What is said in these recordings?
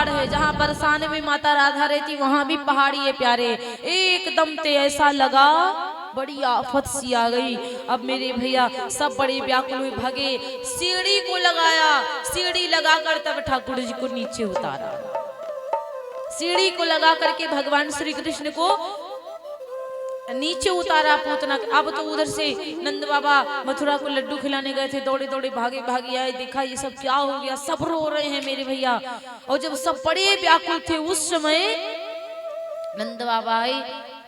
पहाड़ है, जहाँ बरसाने में माता राधा रहती वहां भी पहाड़ी है प्यारे। एकदम ते ऐसा लगा बड़ी आफत सी आ गई। अब मेरे भैया सब बड़े व्याकुल हुए, भागे, सीढ़ी को लगाया, सीढ़ी लगाकर तब ठाकुर जी को नीचे उतारा। सीढ़ी को लगा करके भगवान श्री कृष्ण को नीचे उतारा पूतना। अब तो उधर से नंद बाबा मथुरा को लड्डू खिलाने गए थे, दौड़े दौड़े भागे भागे आए, देखा ये सब क्या हो गया, सब रो रहे हैं मेरे भैया। और जब सब बड़े व्याकुल थे उस समय नंद बाबा आए।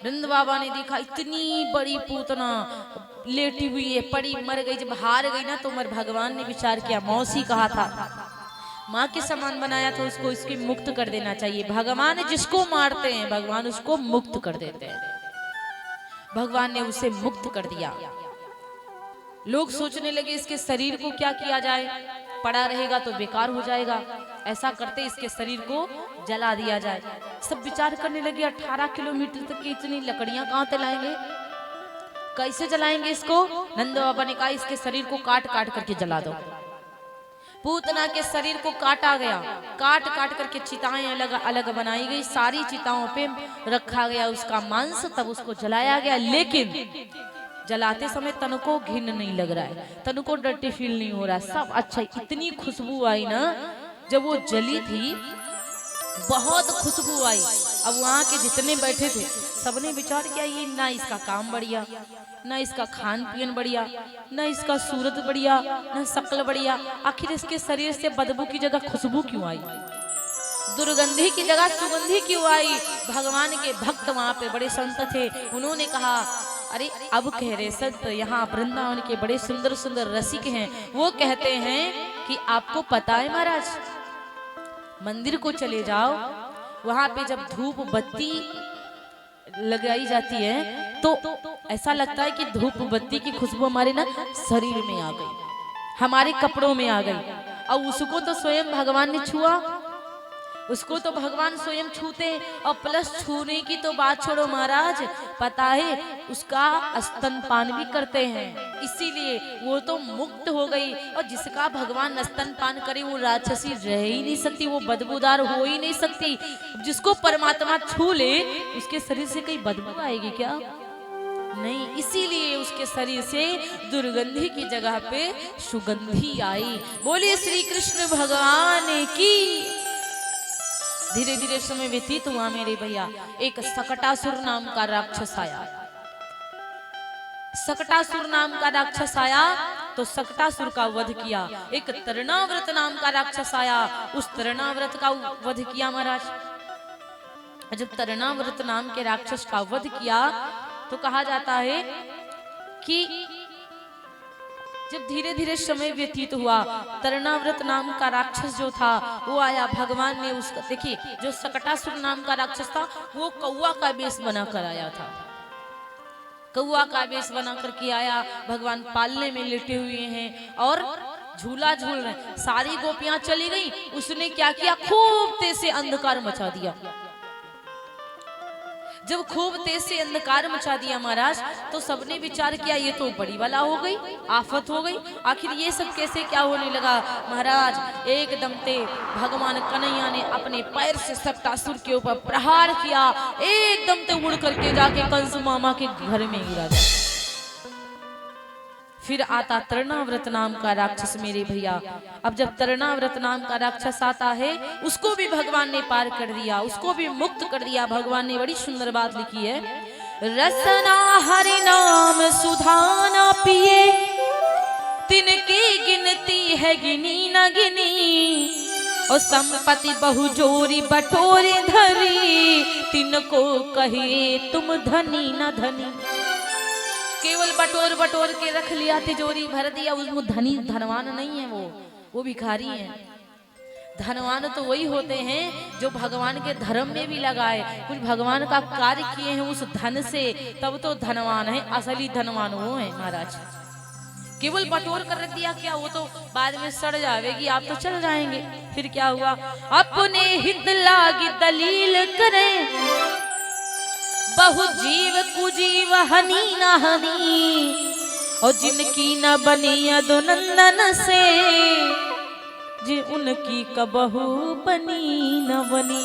नंद बाबा ने देखा इतनी बड़ी पूतना लेटी हुई है, पड़ी मर गई। जब हार गई ना तो भगवान ने विचार किया, मौसी कहा था माँ के समान बनाया था उसको, इसकी मुक्त कर देना चाहिए। भगवान जिसको मारते हैं भगवान उसको मुक्त कर देते हैं। भगवान ने उसे मुक्त कर दिया। लोग सोचने लगे इसके शरीर को क्या किया जाए, पड़ा रहेगा तो बेकार हो जाएगा, ऐसा करते इसके शरीर को जला दिया जाए। सब विचार करने लगे 18 किलोमीटर तक की इतनी लकड़ियां कहां से लाएंगे, कैसे जलाएंगे इसको। नंद बाबा ने कहा इसके शरीर को काट काट करके जला दो। पूतना के शरीर को काटा गया, काट काट करके चिताएं अलग अलग बनाई गई, सारी चिताओं पे रखा गया उसका मांस, तब उसको जलाया गया। लेकिन जलाते समय तन को घिन नहीं लग रहा है, तन को डर्टी फील नहीं हो रहा है, सब अच्छा। इतनी खुशबू आई ना, जब वो जली थी बहुत खुशबू आई। अब वहां के जितने बैठे थे सबने विचार किया ये ना इसका काम बढ़िया, ना इसका खान पीन बढ़िया, ना इसका सूरत बढ़िया, ना शक्ल बढ़िया, आखिर इसके शरीर से बदबू की जगह खुशबू क्यों आई, दुर्गंधी की जगह सुगंधी क्यों आई। भगवान के भक्त वहां पे बड़े संत थे, उन्होंने कहा अरे अब कह रहे संत यहाँ वृंदावन के बड़े सुंदर सुंदर रसिक हैं, वो कहते हैं कि आपको पता है महाराज, मंदिर को चले जाओ, वहां पे जब धूप बत्ती लगाई जाती है तो ऐसा लगता है कि धूप बत्ती की खुशबू हमारे ना शरीर में आ गई, हमारे कपड़ों में आ गई। और उसको तो स्वयं भगवान ने छुआ, उसको तो भगवान स्वयं छूते, और प्लस छूने की तो बात छोड़ो महाराज, पता है उसका स्तनपान भी करते हैं, इसीलिए वो तो मुक्त हो गई। और जिसका भगवान स्तनपान करे वो राक्षसी रह ही नहीं सकती, वो बदबूदार हो ही नहीं सकती। जिसको परमात्मा छू ले उसके शरीर से कहीं बदबू आएगी क्या, नहीं, इसीलिए उसके शरीर से दुर्गंधी की जगह पे सुगंधी आई। बोलिए श्री कृष्ण भगवान की। धीरे धीरे समय व्यतीत हुआ मेरे भैया, एक सकटासुर नाम का राक्षस आया। सकटासुर नाम का राक्षस आया तो सकटासुर का वध किया। एक तरणाव्रत नाम का राक्षस आया, उस तरणाव्रत का वध किया महाराज। जब तरणाव्रत नाम के राक्षस का वध किया तो कहा जाता है कि जब धीरे धीरे समय व्यतीत हुआ, तरणाव्रत नाम का राक्षस जो था वो आया। भगवान ने उसका, देखिए जो सकटासुर नाम का राक्षस था वो कौवा का वेश बनाकर आया था, कौवा का वेश बना करके आया। भगवान पालने में लेटे हुए हैं और झूला झूल रहे, सारी गोपियां चली गई, उसने क्या किया, खूब तेज से अंधकार मचा दिया। जब खूब तेज से अंधकार मचा दिया महाराज, तो सबने विचार किया ये तो बड़ी वाला हो गई, आफत हो गई, आखिर ये सब कैसे क्या होने लगा। महाराज एकदम ते भगवान कन्हैया ने अपने पैर से सकटासुर के ऊपर प्रहार किया, एकदम ते उड़ करके जाके कंस मामा के घर में गिरा गया। फिर आता तरणाव्रत नाम का राक्षस मेरे भैया। अब जब तरणाव्रत नाम का राक्षस आता है उसको भी भगवान ने पार कर दिया, उसको भी मुक्त कर दिया। भगवान ने बड़ी सुंदर बात लिखी है, रसना हरि नाम सुधाना पिए, तिनकी गिनती है गिनी न गिनी, और संपत्ति बहु जोरी बटोरे धरी, तिनको कहे तुम धनी न धनी। केवल बटोर बटोर के रख लिया, तिजोरी भर दिया, उसमें धनी धनवान नहीं है, वो भिखारी है। धनवान तो वही होते हैं जो भगवान के धर्म में भी लगाए, कुछ भगवान का कार्य किए हैं उस धन से, तब तो धनवान है, असली धनवान वो है महाराज। केवल बटोर कर रख दिया क्या, वो तो बाद में सड़ जाएगी, आप तो चल जाएंगे। फिर क्या हुआ, अपने हित लागी दलील करें, बहु जीव कुजीव हनी न हनी, और जिनकी न बनी अदो नंदन से, जे उनकी कबहू बनी न बनी।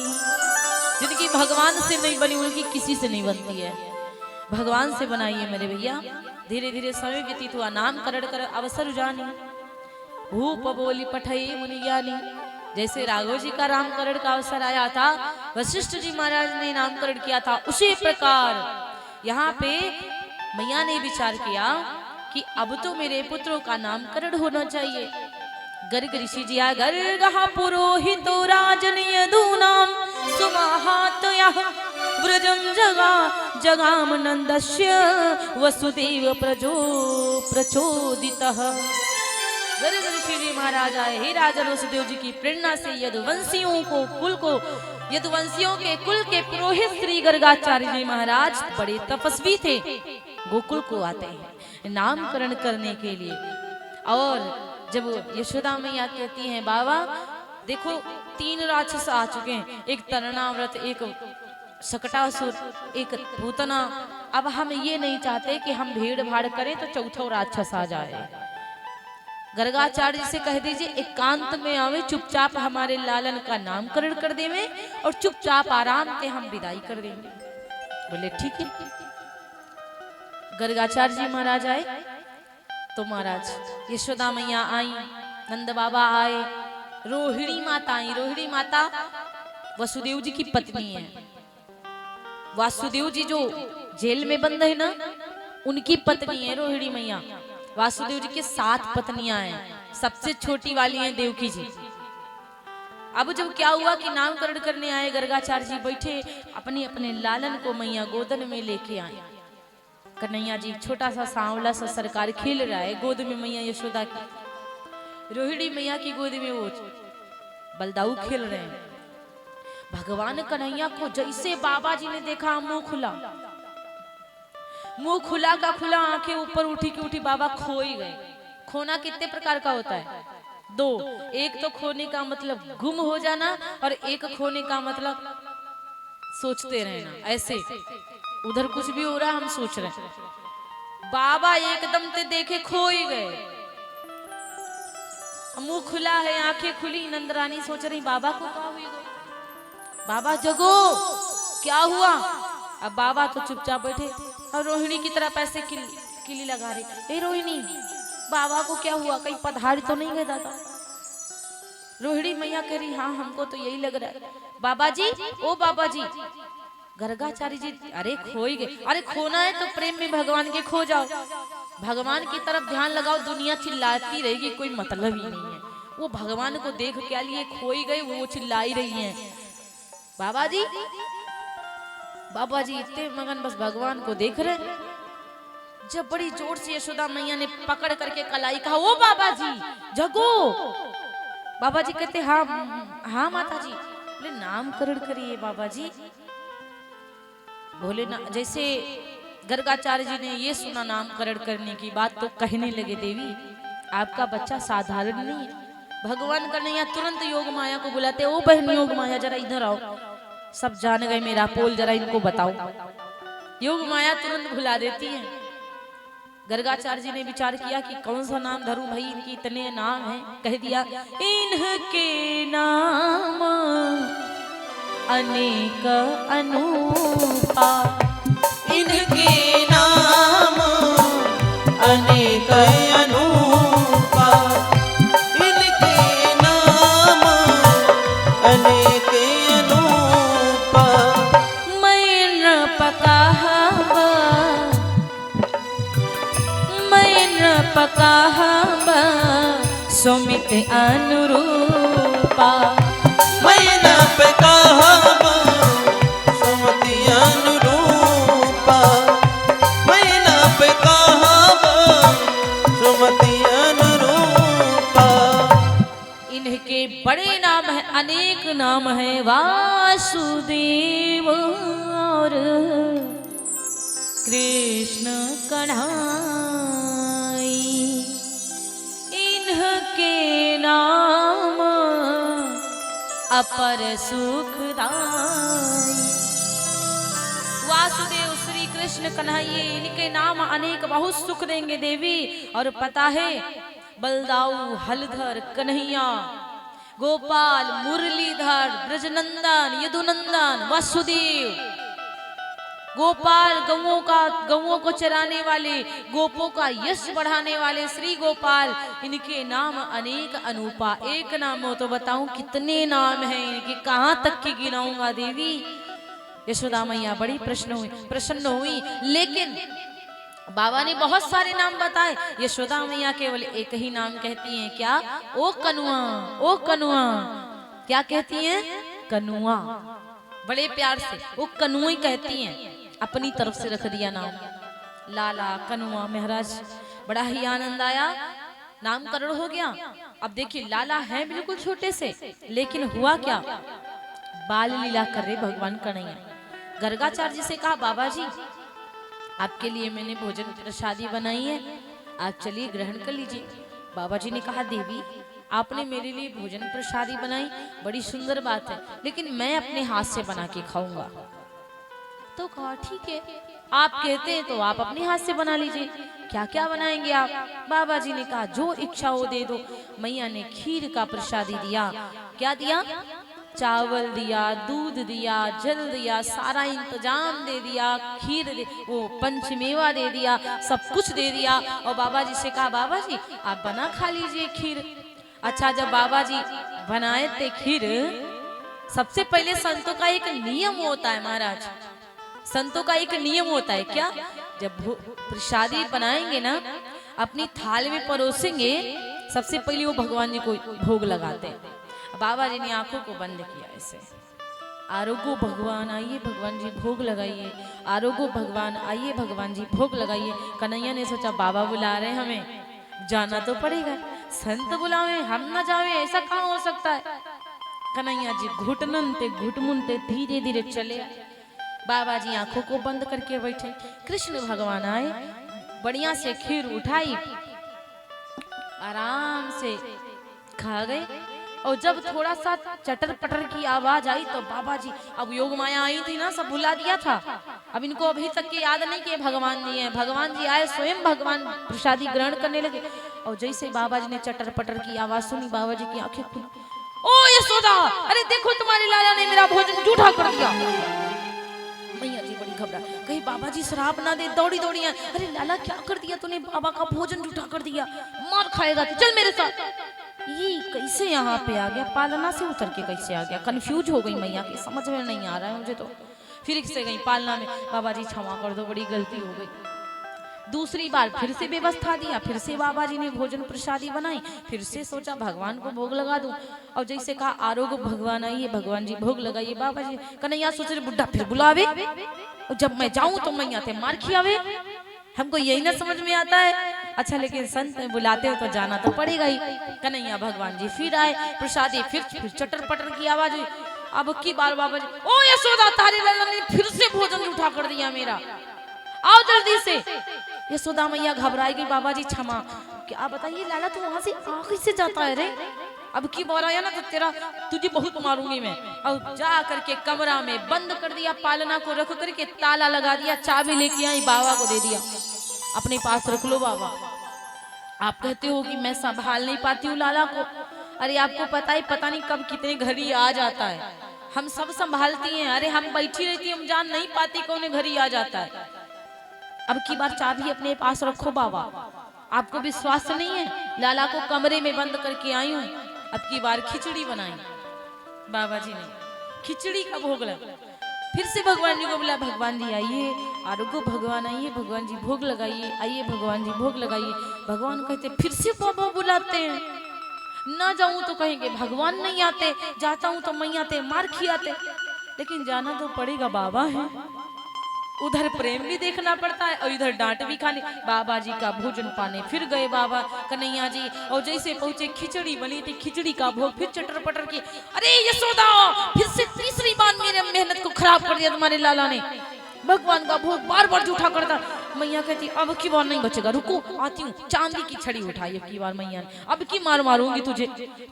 जिनकी भगवान से नहीं बनी उनकी किसी से नहीं बनती है, भगवान से बनाइए मेरे भैया। धीरे धीरे समय व्यतीत हुआ, नामकरण कर अवसर जानी, भूप बोली पठई मुनि ज्ञानी। जैसे राघव जी का नामकरण का अवसर आया था, वशिष्ठ जी महाराज ने नामकरण किया था, उसी प्रकार यहाँ पे मैया ने विचार किया कि अब तो मेरे पुत्रों का नामकरण होना चाहिए। गर्ग ऋषि जी आ गर्गः पुरोहितो राजन यदूनाम सुमहातयः व्रजम जगा जगाम नंदस्य वसुदेव प्रचोदितः। गर्ग ऋषि जी महाराज आए, हे राजन वसुदेव जी की प्रेरणा से यदुवंशियों के कुल के पुरोहित श्री गर्गाचार्य जी महाराज बड़े तपस्वी थे, गोकुल को आते हैं नामकरण करने के लिए। और जब यशोदा मैया कहती हैं बाबा देखो 3 राक्षस आ चुके हैं, एक तरणाव्रत, एक शकटासुर, एक पूतना, अब हम ये नहीं चाहते कि हम भीड़ भाड़ करें तो चौथा राक्षस आ जाए। गर्गाचार्य से कह दीजिए एकांत में आवे, चुपचाप हमारे लालन का नामकरण कर देवे और चुपचाप आराम से हम विदाई कर देंगे। बोले ठीक है। गर्गाचार्य जी महाराज आए तो महाराज यशोदा मैया आई, नंद बाबा आए, रोहिणी माता आई। रोहिणी माता वसुदेव जी की पत्नी है। वासुदेव जी जो जेल में बंद है ना, उनकी पत्नी है रोहिणी मैया। वासुदेव जी के 7 पत्नियां हैं, सबसे छोटी वाली है देवकी जी। अब जब क्या हुआ कि नामकरण करने आए, गर्गाचार्य जी बैठे, अपने अपने लालन को मैया गोदन में लेके आए। कन्हैया जी छोटा सा सांवला सा सरकार खेल रहा है गोद में मैया यशोदा की। रोहिणी मैया की गोद में वो बलदाऊ खेल रहे हैं। भगवान कन्हैया को जैसे बाबा जी ने देखा, मुंह खुला का खुला, आंखें ऊपर उठी की उठी, बाबा खो ही गए। खोना कितने प्रकार का होता है? 2। एक तो खोने का मतलब गुम हो जाना, और एक खोने का मतलब सोचते रहना। ऐसे उधर कुछ भी हो रहा, हम सोच रहे हैं। बाबा एकदम से देखे खो ही गए। मुंह खुला है, आंखें खुली, नंदरानी सोच रही बाबा को क्या हुई, बाबा जगो, क्या हुआ? अब बाबा तो चुपचाप बैठे और रोहिणी की तरफ ऐसे किली लगा रही, ए रोहिणी बाबा को क्या हुआ, कहीं पधार तो नहीं गए दादा? रोहिणी मैया कह रही हाँ हमको तो यही लग रहा है। बाबा जी, ओ बाबा जी। गर्गाचार्य जी अरे खो ही गए। अरे खोना है तो प्रेम में भगवान के खो जाओ, भगवान की तरफ ध्यान लगाओ, दुनिया चिल्लाती रहेगी, कोई मतलब ही नहीं है। वो भगवान को देख क्या लिए खो ही गई, वो चिल्ला ही रही हैं। बाबा जी इतने मगन बस भगवान को देख रहे। जब बड़ी जोर से यशोदा मैया ने पकड़ करके कलाई, कहा ओ बाबा जी जगो। बाबा जी कहते हाँ हाँ माता जी। बोले नामकरण करिए बाबा जी। बोले ना, जैसे गर्गाचार्य जी ने ये सुना नामकरण करने की बात तो कहने लगे देवी आपका बच्चा साधारण नहीं है। भगवान कन्हैया तुरंत योग माया को बुलाते, ओ बहन योग माया जरा इधर आओ, सब जान गए मेरा पोल, जरा इनको बताओ। योग माया तुरंत भुला देती है। गर्गाचार्य जी ने विचार किया कि कौन सा नाम धरूं भाई, इनकी इतने नाम हैं। कह दिया इनके नाम अनेक अनूपा, इनके नाम अनेक अनूपा, इनके नाम अनेक अनूपा। मैं न पकाहबा सुमित अनुरूपा। मैं न पकाहबा सुमति अनुरूपा, मैं न पकाहबा सुमति अनुरूपा। इनके बड़े नाम है, अनेक नाम है, वासुदेव और कृष्ण कन्हई। इनके नाम अपर सुखदाई। वासुदेव श्री कृष्ण कन्हैया, इनके नाम अनेक बहुत सुख देंगे देवी। और पता है बलदाऊ हलधर कन्हैया गोपाल, मुरलीधर, ब्रजनंदन, यदुनंदन, वसुदेव। गोपाल गौओं को चराने वाले, गोपों का यश बढ़ाने वाले श्री गोपाल, इनके नाम अनेक अनूपा। एक नाम हो तो बताऊं कितने नाम हैं इनके, कहां तक की गिनाऊंगा देवी। यशोदा मैया बड़ी प्रसन्न हुई, लेकिन बाबा ने बहुत सारे नाम बताए, यशोदा मैया केवल एक ही नाम कहती हैं, क्या? ओ कनुआ, ओ कनुआ। क्या कहती हैं? कनुआ। बड़े प्यार से वो कनुआ ही कहती हैं, अपनी तरफ से रख दिया नाम लाला कनुआ। महाराज बड़ा ही आनंद आया, नामकरण हो गया। अब देखिए लाला है बिल्कुल छोटे से, लेकिन हुआ क्या, बाल लीला कर रहे भगवान कन्हैया। गर्गाचार्य जी से कहा, बाबा जी आपके लिए मैंने भोजन प्रसादी बनाई है, आप चलिए ग्रहण कर लीजिए। बाबा जी ने कहा, देवी आपने मेरे लिए भोजन प्रसादी बनाई, बड़ी सुंदर बात है, लेकिन मैं अपने हाथ से बना के खाऊंगा। तो कहा ठीक है, आप कहते हैं तो आप अपने हाथ से बना लीजिए, क्या क्या बनाएंगे आप? बाबा जी ने कहा, जो इच्छा हो दे दो। मैया ने खीर का प्रसादी दिया। क्या दिया? चावल दिया, दूध दिया, जल दिया, सारा इंतजाम दे दिया, खीर वो पंचमेवा दे दिया, सब कुछ दे दिया। और बाबा जी से कहा, बाबा जी आप बना खा लीजिए खीर। अच्छा, जब बाबा जी बनाए थे खीर, सबसे पहले संतों का एक नियम होता है महाराज, संतों का एक नियम होता है, क्या? जब प्रसादी बनाएंगे ना, अपनी थाल में परोसेंगे, सबसे पहले वो भगवान जी को भोग लगाते हैं। बाबा जी ने आंखों को बंद किया ऐसे, आरोग्य भगवान आइए भगवान जी भोग लगाइए, आरोग्य भगवान आइए भगवान जी भोग लगाइए। कन्हैया ने सोचा बाबा बुला रहे, हमें जाना तो पड़ेगा, संत बुलावे हम ना जावे, ऐसा कहाँ हो सकता है। कन्हैया जी घुटनते घुटमुनते धीरे धीरे चले। बाबा जी आंखों को बंद करके बैठे। कृष्ण भगवान आए, बढ़िया से खीर उठाई, आराम से खा गए। और जब थोड़ा सा चटर पटर की आवाज आई तो बाबा जी, अब योग माया आई थी ना, सब भुला दिया था। अब इनको अभी तक के याद नहीं कि भगवान जी हैं। भगवान जी आए, स्वयं भगवान प्रसादी ग्रहण करने लगे। और जैसे बाबा जी ने चटर पटर की आवाज सुनी, बाबा जी की आंखें खुली। ओ यशोदा, अरे देखो तुम्हारे लाला ने मेरा भोजन जूठा कर दिया। मैया जी बड़ी घबरा, कहीं बाबा जी श्राप ना दे। दौड़ी दौड़ी आए, अरे लाला क्या कर दिया तूने, बाबा का भोजन जूठा कर दिया, मार खाएगा, चल मेरे साथ। ये कैसे यहाँ पे आ गया, पालना से उतर के कैसे आ गया? कंफ्यूज हो गई मैया की, समझ में नहीं आ रहा है मुझे तो। फिर से गई पालना में, बाबा जी क्षमा कर दो, बड़ी गलती हो गई। दूसरी बार फिर से व्यवस्था दिया, फिर से बाबा जी ने भोजन प्रसादी बनाई, फिर से सोचा भगवान को भोग लगा दूं। और जैसे कहा आरोग्य भगवान आइए भगवान जी भोग लगाइए। बाबा जी कन्हैया सोच रहे बुढ़ा फिर बुलावे, और जब मैं जाऊं तो मैया थे मार खियावे, हमको यही ना समझ में आता है। अच्छा, लेकिन संत बुलाते हो तो जाना तो पड़ेगा ही। कन्हैया भगवान जी फिर आए, प्रसादी फिर चटर पटर की आवाज हुई। अब की बार बाबा जी, ओ यशोदा तारे लाला ने फिर से भोजन उठा कर दिया मेरा, आओ जल्दी से। यशोदा मैया घबराई गई, बाबा जी क्षमा। क्या बताइए लाला तू वहां से आ कैसे जाता है रे? अब की बार आया ना तो तुझे बहुत मारूंगी मैं। और जा करके कमरा में बंद कर दिया, पालना को रख करके ताला लगा दिया, चाबी लेके आई बाबा को दे दिया, अपने पास रख लो बाबा। आप कहते हो कि मैं संभाल नहीं पाती हूँ लाला को, अरे आपको पता ही पता नहीं कब कितने घड़ी आ जाता है, हम सब संभालती हैं। अरे हम बैठी रहती, हम जान नहीं पाती कौन घड़ी आ जाता है। अब की बार चाबी अपने पास रखो बाबा, आपको विश्वास नहीं है? लाला को कमरे में बंद करके आई हूँ। अब की बार खिचड़ी बनाई बाबा जी ने, खिचड़ी का भोग लगा। फिर से भगवान जी को बोला, भगवान जी आइए, आरोग्य भगवान आइए, भगवान जी भोग लगाइए, आइए भगवान जी भोग लगाइए। भगवान कहते फिर से बाबा बुलाते हैं, ना जाऊं तो कहेंगे भगवान नहीं आते, जाता हूं तो मैया आते मार खियाते। लेकिन जाना तो पड़ेगा, बाबा है। उधर प्रेम भी देखना पड़ता है और इधर डांट भी खानी। बाबा जी का भोजन पाने फिर गए बाबा कन्हैया जी, और जैसे पहुंचे खिचड़ी बनी थी, खिचड़ी का भोग फिर चटर पटर की। अरे यशोदा, फिर से तीसरी बार मेरे मेहनत को खराब कर दिया तुम्हारे लाला ने, भगवान का भोग बार बार जूठा करता। मैया कहती अब की बार नहीं बचेगा, रुको आती हूँ। चांदी की छड़ी उठाई अब की बार मैया ने, अब की मार मारूंगी तुझे।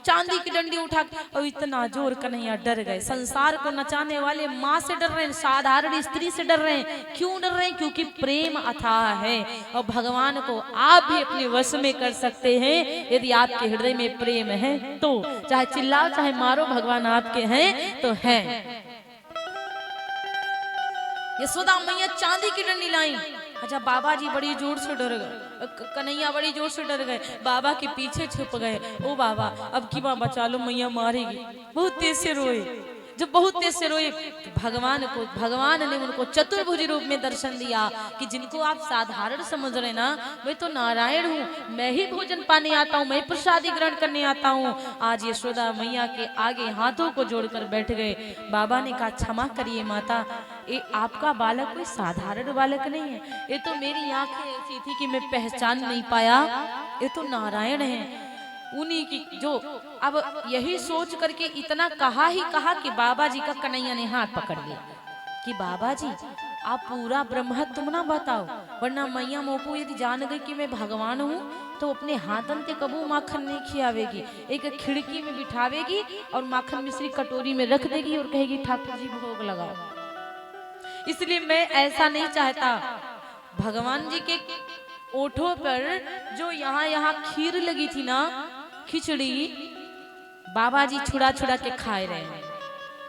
चांदी की डंडी उठा और इतना जोर कन्हैया डर गए। संसार को नचाने वाले माँ से डर रहे हैं, साधारण स्त्री से डर रहे हैं। क्यों डर रहे हैं? क्योंकि प्रेम अथाह है और भगवान को आप भी अपने वश में कर सकते हैं यदि आपके हृदय में प्रेम है तो। चाहे चिल्लाओ चाहे मारो, भगवान आपके हैं तो हैं। यशोदा मैया चांदी की डंडी लाई। अच्छा बाबा जी बड़ी जोर से डर गए, कन्हैया बड़ी जोर से डर गए, बाबा के पीछे छुप गए। ओ बाबा अब की माँ बचा लो, मैया मारेगी। बहुत तेज से रोए। जब बहुत तेज से रोए भगवान ने उनको चतुर्भुज रूप में दर्शन दिया कि जिनको आप साधारण समझ रहे ना, मैं तो नारायण हूँ, मैं ही भोजन पाने आता हूँ, मैं प्रसादी ग्रहण करने आता हूँ। आज यशोदा मैया के आगे हाथों को जोड़कर बैठ गए। बाबा ने कहा क्षमा करिए माता, ये आपका बालक कोई साधारण बालक नहीं है, ये तो मेरी आंखें ऐसी थी कि मैं पहचान नहीं पाया, ये तो नारायण है। उन्हीं की जो अब यही सोच करके इतना कहा ही कहा कि बाबा जी का कन्हैया ने हाथ पकड़ लिया कि बाबा जी आप पूरा ब्रह्म तुम ना बताओ, वरना मैया मोको यदि जान गई कि मैं भगवान हूँ तो अपने हाथन ते कबू माखन नहीं खियावेगी, एक खिड़की में बिठावेगी और माखन मिश्री कटोरी में रख देगी और कहेगी ठाकुर जी भोग लगाओ। इसलिए मैं ऐसा नहीं चाहता। भगवान जी के ओठों पर जो यहाँ खीर लगी थी ना, खिचड़ी, बाबा जी छुड़ा छुड़ा के खाए रहे हैं।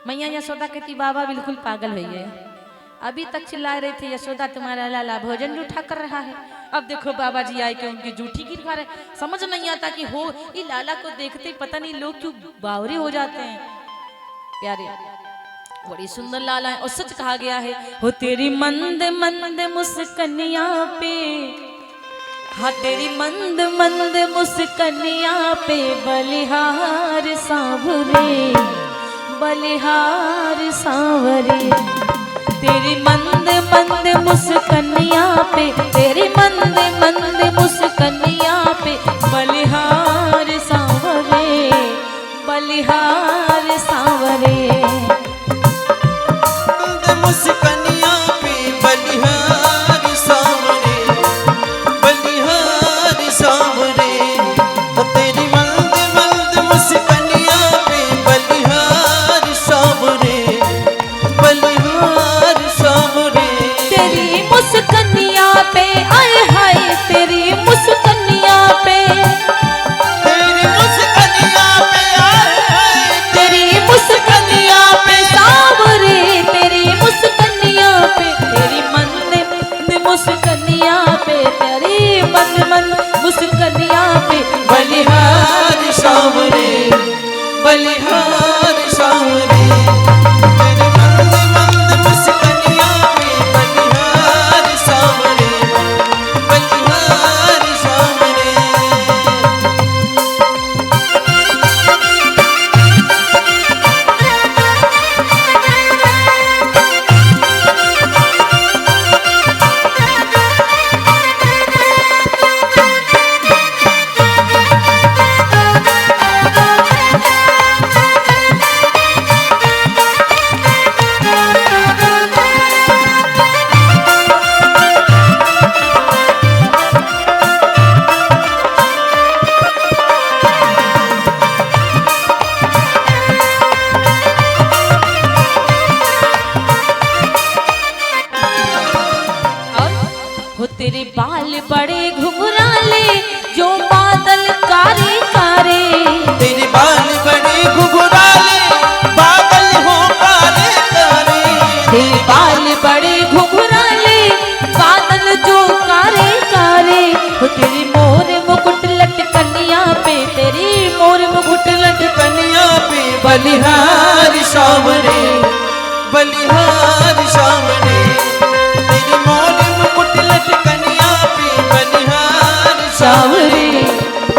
मैया यशोदा कहती बाबा बिल्कुल पागल हुई है, अभी तक चिल्ला रहे थे यशोदा तुम्हारा लाला भोजन जूठा कर रहा है, अब देखो बाबा जी आए के उनकी जूठी खीर खा रहे। समझ नहीं आता कि हो ये लाला को देखते पता नहीं लोग क्यों बावरे हो जाते हैं। प्यारे बड़ी सुंदर लाला है और सच कहा गया है, हो तेरी मंद मंद मुस्कनिया पे, हाँ तेरी मंद मंद मुस्कनिया पे बलिहार सांवरे, बलिहार सांवरे। तेरी मंद मंद मुस्कनिया पे, तेरी मंद मंद मुस्कनिया पे बलिहार सांवरे, बलिहार सांवरे। मुस्कनिया पे बलिहार सांवरे, बलिहार सांवरे। तेरी मंद मंद मुस्कनिया पे बलिहार सांवरे, बलिहार सांवरे। तेरी मुस्कनिया पे आए हाय, तेरी मुस्कनिया पे, तेरी मुस्कनिया पे आए हाय, तेरी मुस्कनिया पे सांवरे, तेरी मुस्कनिया पे, तेरी मंद मंद मुस्कनिया पे, तेरी मंद मंद मुस्कनिया पे बलिहार सांवरे, बलिहार सांवरे। तेरी मंद मंद मुस्कनिया पे बलिहार सांवरे, बलिहार सांवरे। हो तेरे बाल बड़े घुंघराले जो बादल कारे कारे, तेरे बाल बड़े घुघराले बादल हो काले काले। तेरे बाल बड़े घुंघराले बादल जो कारे कारे। हो तेरी मोर मुकुट लटकनिया पे, तेरी मोर मुकुट कनिया पे बलिहार सांवरे, बलिहार सांवरे। तेरी मोर मुकुट लटकनिया पे बलिहार सांवरे,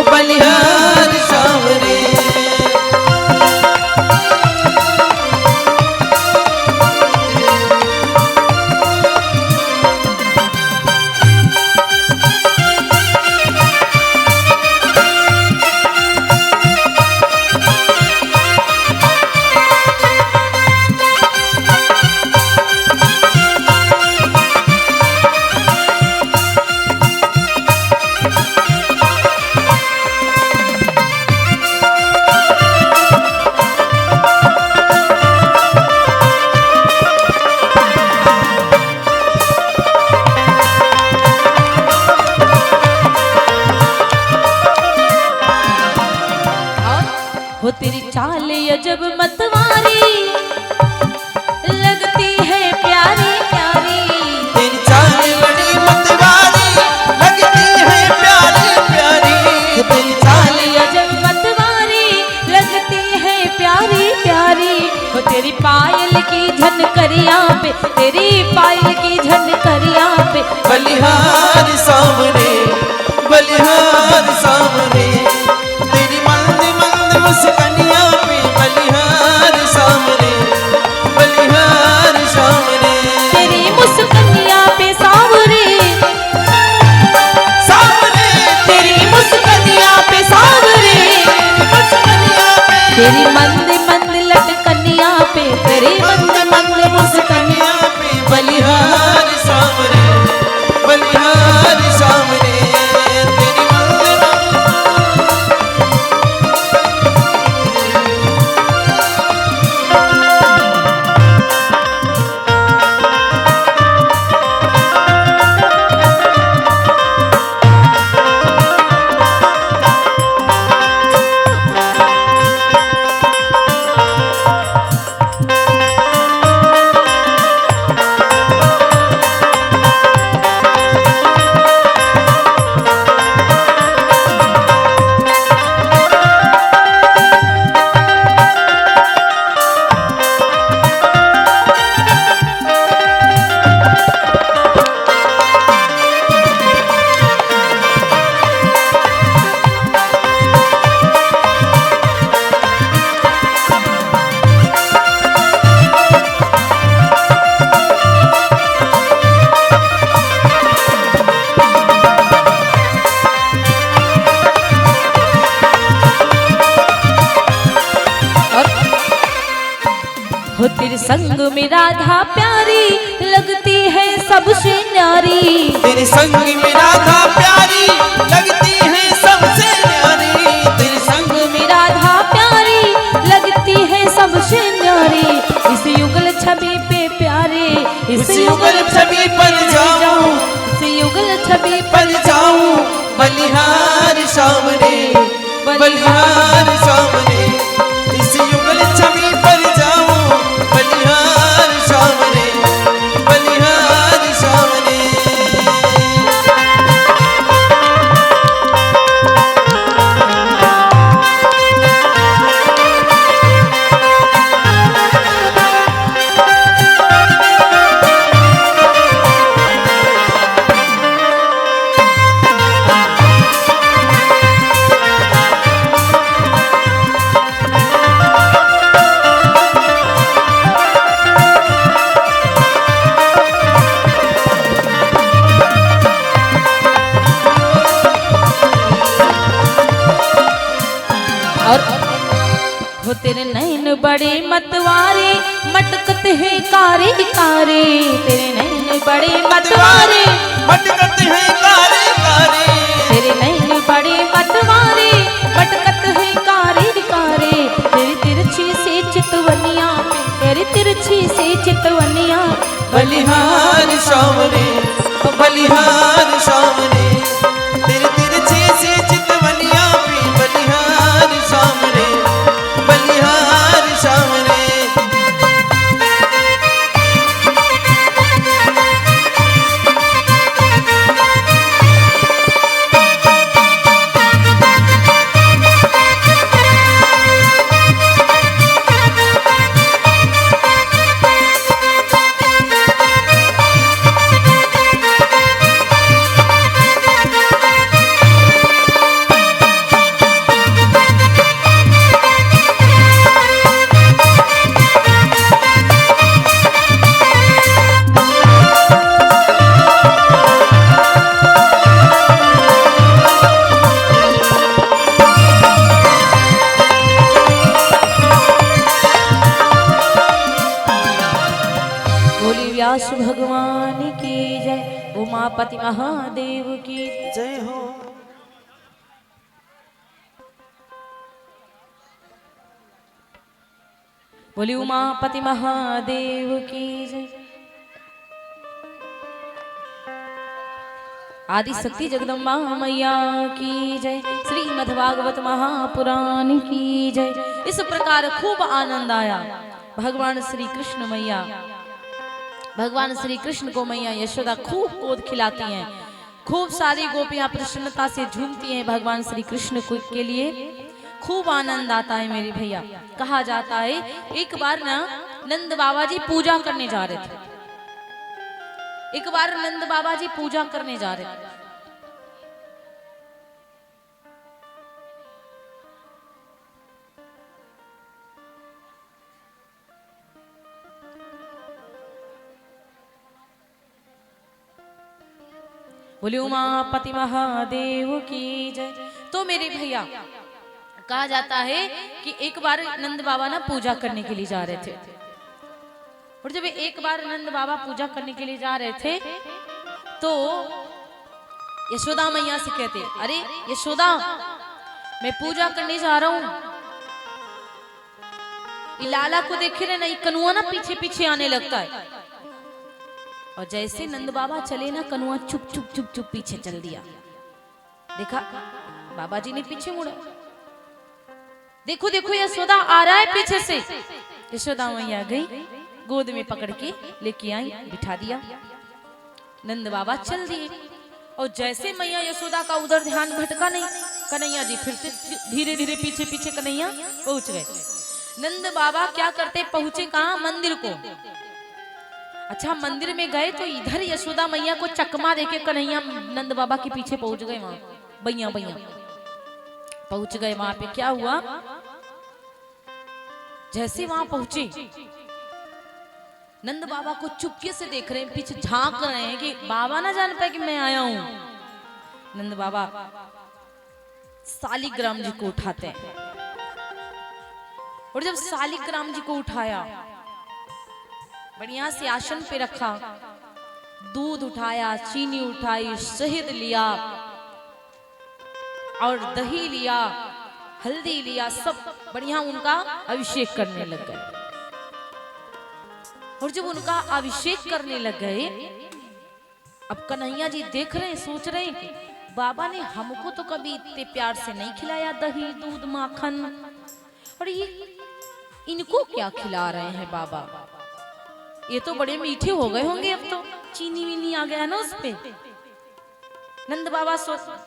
बलिहार सांवरे। मतवारी लगती है प्यारी प्यारी। तेरी चाल बड़ी मतवारी लगती है प्यारी प्यारी। तेरी चाल अजब मतवारी लगती है प्यारी प्यारी। वो तेरी पायल की झनकरिया पे, तेरी पायल की झनकरिया पे बलिहार सामने, बलिहार सामने। तेरी मंद मंद मुस्कानियां पे बलिहार सामने, बलिहार सामने। तेरी मुस्कानियां पे सावरे सामने तेरी मुस्कानियां पे सावरे। मुस्कानियां पे, तेरी मंद मंद लटकनिया पे, तेरी मंद मंद मुस्कानियां पे बलिहार सामने, बलिहार सामने। तेरी मंद हो तेरे संग में राधा प्यारी लगती है सबसे न्यारी। तेरे संग में राधा प्यारी लगती है सबसे न्यारी। तेरे संग में राधा प्यारी लगती है सबसे न्यारी। इस युगल छवि पे प्यारे, इस युगल छवि पर जाऊं, इस युगल छवि पर जाऊं। बलिहार सामने, बलिहार सामने। इस युगल छवि पर जाऊं, बलिहार सामने, बलिहार सामने। और हो तेरे नैन बड़े मतवारे मटकते हैं कारे कारे। तेरे नैन बड़े मतवारे मटकते हैं कारे कारे। तेरे नैन बड़े मतवारे मटकत हैं कारे कारे। तेरी तिरछी से चितवनिया पे, तेरी तिरछी से चितवनिया बलिहार सामने, बलिहार सामने। तेरे तिरछे से चितवनिया पे बलिहार सामने, बलिहार सामने। व्यास भगवान की जय, उमापति महादेव की जय हो। बोली उमापति महादेव की जय। आदि शक्ति जगदम्बा मैया की जय, श्रीमद् भागवत महापुराण की जय। इस प्रकार खूब आनंद आया। भगवान श्री कृष्ण को मैया यशोदा खूब गोद खिलाती हैं। खूब सारी गोपियां प्रसन्नता से झूमती हैं भगवान श्री कृष्ण के लिए। खूब आनंद आता है मेरे भैया। कहा जाता है एक बार ना नंद बाबा जी पूजा करने जा रहे थे। एक बार नंद बाबा जी पूजा करने जा रहे थे। बोले उमापति महादेव की जय। तो मेरे भैया कहा जाता है कि एक बार नंद बाबा ना पूजा करने के लिए जा रहे थे। और जब एक बार नंद बाबा पूजा करने के लिए जा रहे थे तो यशोदा मैया से कहते, अरे यशोदा मैं पूजा करने जा रहा हूं। लाला को देखे रहे ना, कनुआ ना पीछे पीछे आने लगता है। और जैसे नंद बाबा चले ना, कनुआ चुप चुप चुप चुप पीछे चल दिया। देखा बाबा जी ने पीछे मुड़ा। देखो देखो यशोदा आ रहा है पीछे से। यशोदा मैया गई, गोद में पकड़ के लेके आई, बिठा दिया। नंद बाबा चल दिए। और जैसे मैया यशोदा का उधर ध्यान भटका नहीं, कन्हैया जी फिर से धीरे धीरे पीछे पीछे कन्हैया पहुंच गए। नंद बाबा क्या करते, पहुंचे कहां, मंदिर को। अच्छा मंदिर में गए तो इधर यशोदा मैया को चकमा देके कन्हैया नंद बाबा के पीछे पहुंच गए। वहां बैया बैया पहुंच गए। वहां पे क्या हुआ, जैसे वहां पहुंचे नंद बाबा को चुपके से देख रहे हैं, पीछे झांक रहे हैं कि बाबा ना जान पाए कि मैं आया हूं। नंद बाबा शालिग्राम जी को उठाते हैं। और जब शालिग्राम जी को उठाया, बढ़िया से आसन पे रखा, दूध उठाया, चीनी उठाई, शहद लिया और दही लिया, हल्दी लिया, सब बढ़िया उनका अभिषेक करने लग गए। और जब उनका अभिषेक करने लग गए, अब कन्हैया जी देख रहे हैं, सोच रहे हैं कि बाबा ने हमको तो कभी इतने प्यार से नहीं खिलाया दही दूध माखन, और ये इनको क्या खिला रहे हैं बाबा। ये तो बड़े मीठे हो गए होंगे, अब तो चीनी वीनी आ गया ना उस पे। नंद बाबा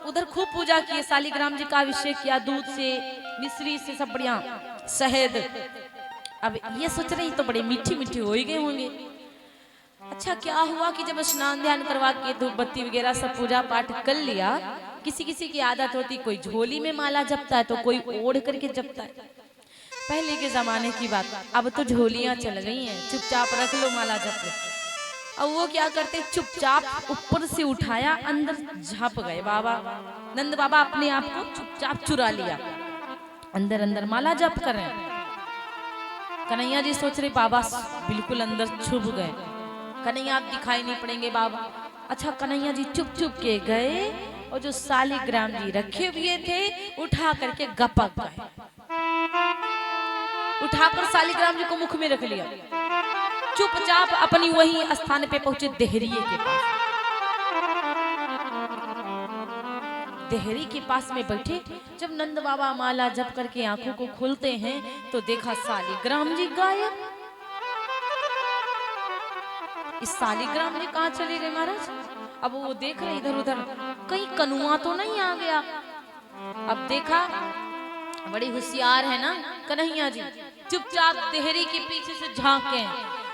उधर खूब पूजा किए, शालिग्राम जी का अभिषेक किया, दूध से मिश्री से सब बढ़िया, शहद। अब ये सोच रहे तो बड़े मीठी मीठी हो ही गए होंगे। अच्छा क्या हुआ कि जब स्नान ध्यान करवा के धूप बत्ती वगैरह सब पूजा पाठ कर लिया, किसी किसी की आदत होती, कोई झोली में माला जपता है तो कोई ओढ़ करके जपता है। पहले के जमाने की बात, अब तो झोलियां चल गई हैं, चुपचाप रख लो माला जप लो। अब वो क्या करते, चुपचाप ऊपर से उठाया, अंदर झाप गए बाबा। नंद बाबा अपने आप को चुपचाप चुरा लिया, अंदर अंदर माला जप कर रहे हैं। कन्हैया जी सोच रहे बाबा बिल्कुल अंदर छुप गए, कन्हैया आप दिखाई नहीं पड़ेंगे बाबा। अच्छा कन्हैया जी चुप चुप के गए और जो शालिग्राम जी रखे हुए थे उठा करके गपक गए, उठाकर शालिग्राम जी को मुख में रख लिया। चुपचाप अपनी वही स्थान पे पहुंचे, देहरिये के पास। देहरी के पास में बैठे, जब नंद बाबा माला जप करके आंखों को खोलते हैं तो देखा शालिग्राम जी गायब। इस शालिग्राम जी कहाँ चले गए महाराज। अब वो देख रहे इधर उधर, कहीं कनुआ तो नहीं आ गया। अब देखा बड़ी होशियार है ना कन्हैया जी, चुपचाप देहरी के पीछे से झांके,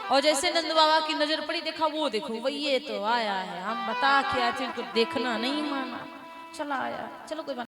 और जैसे नंद बाबा की नजर पड़ी, देखा वो देखो वही ये तो आया है, हम बता के आए थे, देखना नहीं माना, चला आया, चलो कोई बात।